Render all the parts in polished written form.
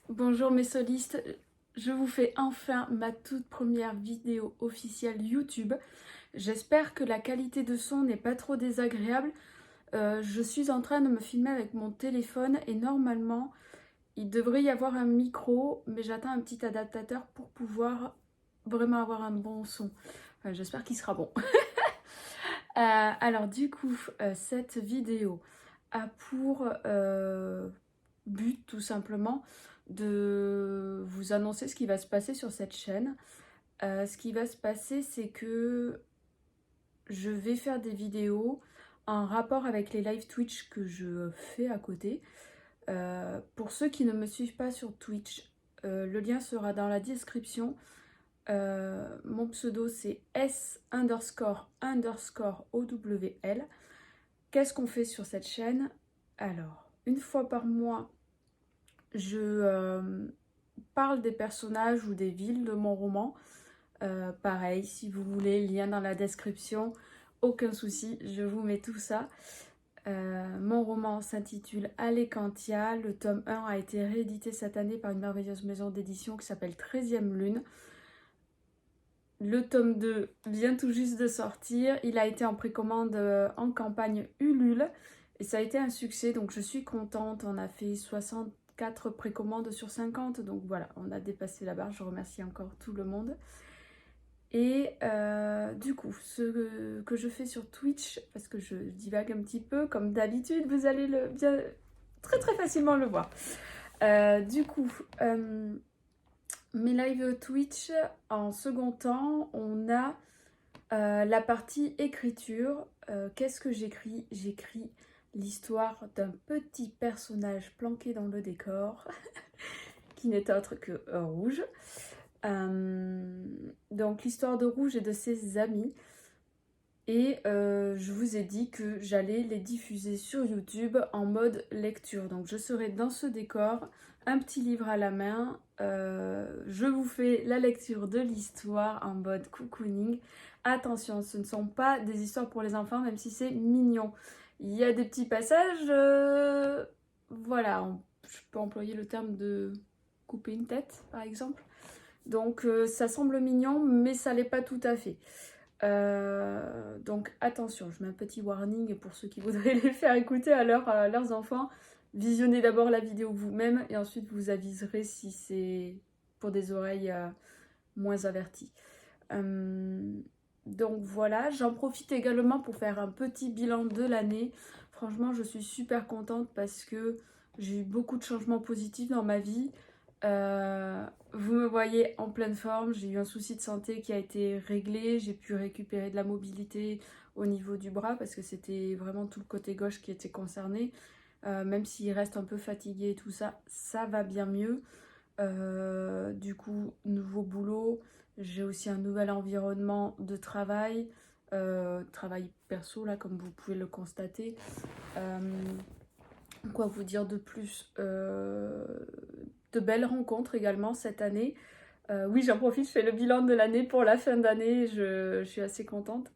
Bonjour mes solistes, je vous fais enfin ma toute première vidéo officielle YouTube. J'espère que la qualité de son n'est pas trop désagréable. Je suis en train de me filmer avec mon téléphone et normalement il devrait y avoir un micro, mais j'attends un petit adaptateur pour pouvoir vraiment avoir un bon son. Enfin, j'espère qu'il sera bon. Alors du coup, cette vidéo a pour but tout simplement de vous annoncer ce qui va se passer sur cette chaîne. Ce qui va se passer, c'est que je vais faire des vidéos en rapport avec les live Twitch que je fais à côté. Pour ceux qui ne me suivent pas sur Twitch, le lien sera dans la description. Mon pseudo c'est S___OWL. Qu'est-ce qu'on fait sur cette chaîne? Alors, une fois par mois, je parle des personnages ou des villes de mon roman. Pareil, si vous voulez, lien dans la description, aucun souci, je vous mets tout ça. Mon roman s'intitule Alécantia. Le tome 1 a été réédité cette année par une merveilleuse maison d'édition qui s'appelle 13e Lune. Le tome 2 vient tout juste de sortir. Il a été en précommande en campagne Ulule. Et ça a été un succès, donc je suis contente. On a fait 64 précommandes sur 50. Donc voilà, on a dépassé la barre. Je remercie encore tout le monde. Et du coup, ce que je fais sur Twitch, parce que je divague un petit peu, comme d'habitude, vous allez bien, très facilement le voir. Du coup, mes lives Twitch, en second temps, on a la partie écriture. Qu'est-ce que j'écris? J'écris l'histoire d'un petit personnage planqué dans le décor, qui n'est autre que Rouge. Donc l'histoire de Rouge et de ses amis. Et je vous ai dit que j'allais les diffuser sur YouTube en mode lecture. Donc je serai dans ce décor, un petit livre à la main. Je vous fais la lecture de l'histoire en mode cocooning. Attention, ce ne sont pas des histoires pour les enfants, même si c'est mignon. Il y a des petits passages, voilà, je peux employer le terme de couper une tête, par exemple. Donc ça semble mignon, mais ça l'est pas tout à fait. Donc attention, je mets un petit warning pour ceux qui voudraient les faire écouter à leurs enfants. Visionnez d'abord la vidéo vous-même et ensuite vous aviserez si c'est pour des oreilles moins averties. Donc voilà, j'en profite également pour faire un petit bilan de l'année. Franchement, je suis super contente parce que j'ai eu beaucoup de changements positifs dans ma vie. Vous me voyez en pleine forme, j'ai eu un souci de santé qui a été réglé, j'ai pu récupérer de la mobilité au niveau du bras parce que c'était vraiment tout le côté gauche qui était concerné. Même s'il reste un peu fatigué et tout ça, ça va bien mieux. Du coup, nouveau boulot, j'ai aussi un nouvel environnement de travail, travail perso là comme vous pouvez le constater. Quoi vous dire de plus? De belles rencontres également cette année. Oui, j'en profite, je fais le bilan de l'année pour la fin d'année, je suis assez contente.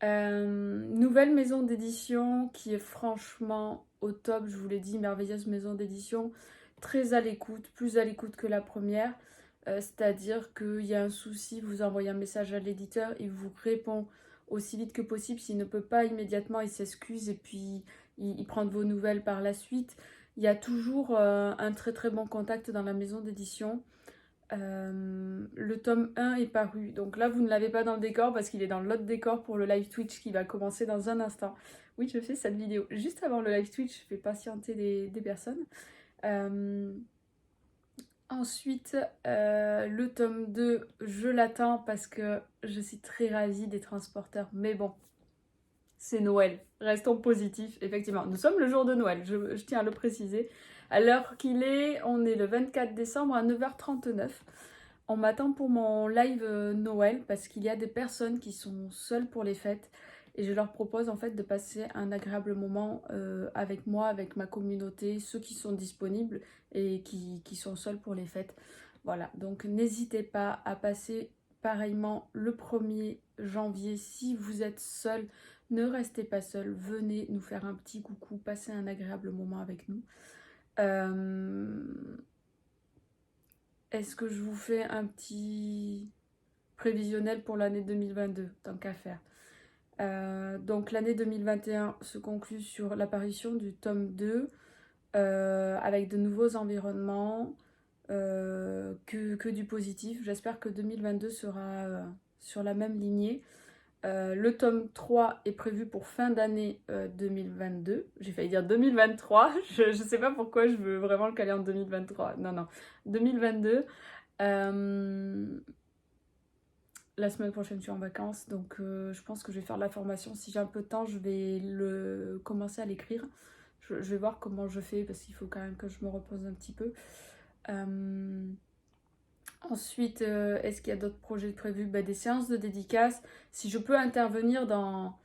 Nouvelle maison d'édition qui est franchement au top, je vous l'ai dit, merveilleuse maison d'édition, très à l'écoute, plus à l'écoute que la première. C'est-à-dire qu'il y a un souci, vous envoyez un message à l'éditeur, il vous répond aussi vite que possible. S'il ne peut pas immédiatement, il s'excuse et puis il prend de vos nouvelles par la suite. Il y a toujours un très bon contact dans la maison d'édition. Le tome 1 est paru, donc là vous ne l'avez pas dans le décor parce qu'il est dans l'autre décor pour le live Twitch qui va commencer dans un instant. Oui, je fais cette vidéo juste avant le live Twitch, je vais patienter des personnes. Ensuite, le tome 2, je l'attends parce que je suis très ravie des transporteurs, mais bon, c'est Noël, restons positifs, effectivement. Nous sommes le jour de Noël, je tiens à le préciser. À l'heure qu'il est, on est le 24 décembre à 9h39. On m'attend pour mon live Noël parce qu'il y a des personnes qui sont seules pour les fêtes et je leur propose en fait de passer un agréable moment avec moi, avec ma communauté, ceux qui sont disponibles et qui sont seuls pour les fêtes. Voilà, donc n'hésitez pas à passer pareillement le 1er janvier si vous êtes seul. Ne restez pas seul, venez nous faire un petit coucou, passer un agréable moment avec nous. est-ce que je vous fais un petit prévisionnel pour l'année 2022, tant qu'à faire. Donc l'année 2021 se conclut sur l'apparition du tome 2 avec de nouveaux environnements, que du positif. J'espère que 2022 sera sur la même lignée. Le tome 3 est prévu pour fin d'année 2022. J'ai failli dire 2023. Je sais pas pourquoi je veux vraiment le caler en 2023. Non, 2022. La semaine prochaine, je suis en vacances, donc je pense que je vais faire de la formation. Si j'ai un peu de temps, je vais commencer à l'écrire. Je vais voir comment je fais, parce qu'il faut quand même que je me repose un petit peu. Ensuite, est-ce qu'il y a d'autres projets prévus? Des séances de dédicaces. Si je peux intervenir dans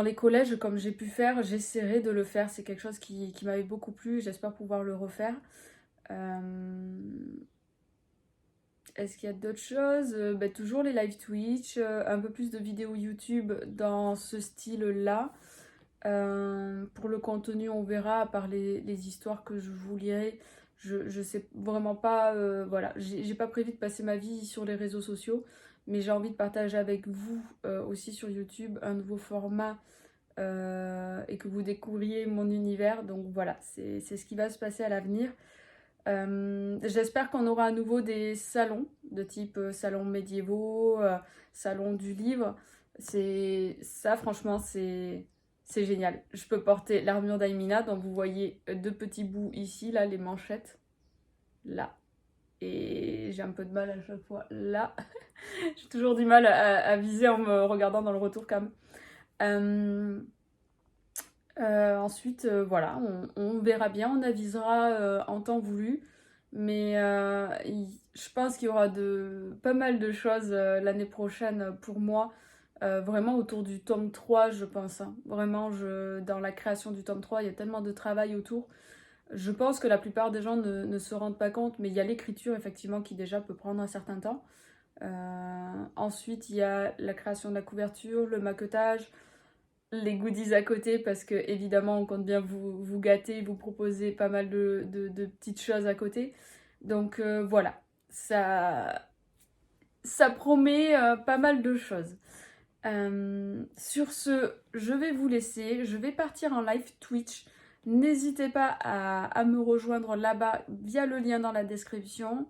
les collèges, comme j'ai pu faire, j'essaierai de le faire. C'est quelque chose qui m'avait beaucoup plu. J'espère pouvoir le refaire. Est-ce qu'il y a d'autres choses? Toujours les live Twitch, un peu plus de vidéos YouTube dans ce style-là. Pour le contenu, on verra, à part les histoires que je vous lirai. Je sais vraiment pas, voilà, j'ai pas prévu de passer ma vie sur les réseaux sociaux, mais j'ai envie de partager avec vous aussi sur YouTube un nouveau format et que vous découvriez mon univers. Donc voilà, c'est ce qui va se passer à l'avenir. J'espère qu'on aura à nouveau des salons de type salons médiévaux, salon du livre. Ça, franchement, c'est génial. Je peux porter l'armure d'Aimina, donc vous voyez deux petits bouts ici, là, les manchettes, là. Et j'ai un peu de mal à chaque fois, là. J'ai toujours du mal à viser en me regardant dans le retour cam. Ensuite, voilà, on verra bien, on avisera en temps voulu. Mais je pense qu'il y aura pas mal de choses l'année prochaine pour moi. Vraiment autour du tome 3, je pense. Hein. Vraiment, dans la création du tome 3, il y a tellement de travail autour. Je pense que la plupart des gens ne se rendent pas compte, mais il y a l'écriture, effectivement, qui déjà peut prendre un certain temps. Ensuite, il y a la création de la couverture, le maquettage, les goodies à côté, parce que évidemment on compte bien vous gâter, vous proposer pas mal de petites choses à côté. Donc voilà, ça promet pas mal de choses. Sur ce, je vais vous laisser, je vais partir en live Twitch. N'hésitez pas à me rejoindre là-bas via le lien dans la description.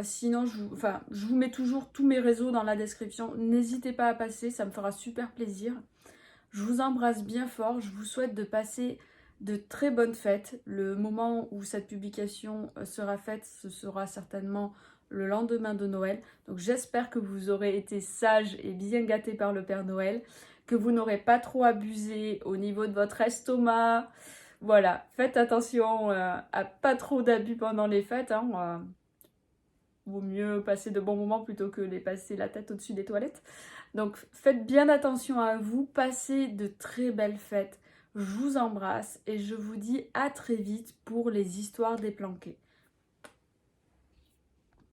Sinon, je vous mets toujours tous mes réseaux dans la description. N'hésitez pas à passer, ça me fera super plaisir. Je vous embrasse bien fort, je vous souhaite de passer de très bonnes fêtes. Le moment où cette publication sera faite, ce sera certainement le lendemain de Noël. Donc j'espère que vous aurez été sages et bien gâtés par le Père Noël, que vous n'aurez pas trop abusé au niveau de votre estomac. Voilà, faites attention à pas trop d'abus pendant les fêtes. Hein. Vaut mieux passer de bons moments plutôt que les passer la tête au-dessus des toilettes. Donc faites bien attention à vous, passez de très belles fêtes. Je vous embrasse et je vous dis à très vite pour les histoires déplanquées.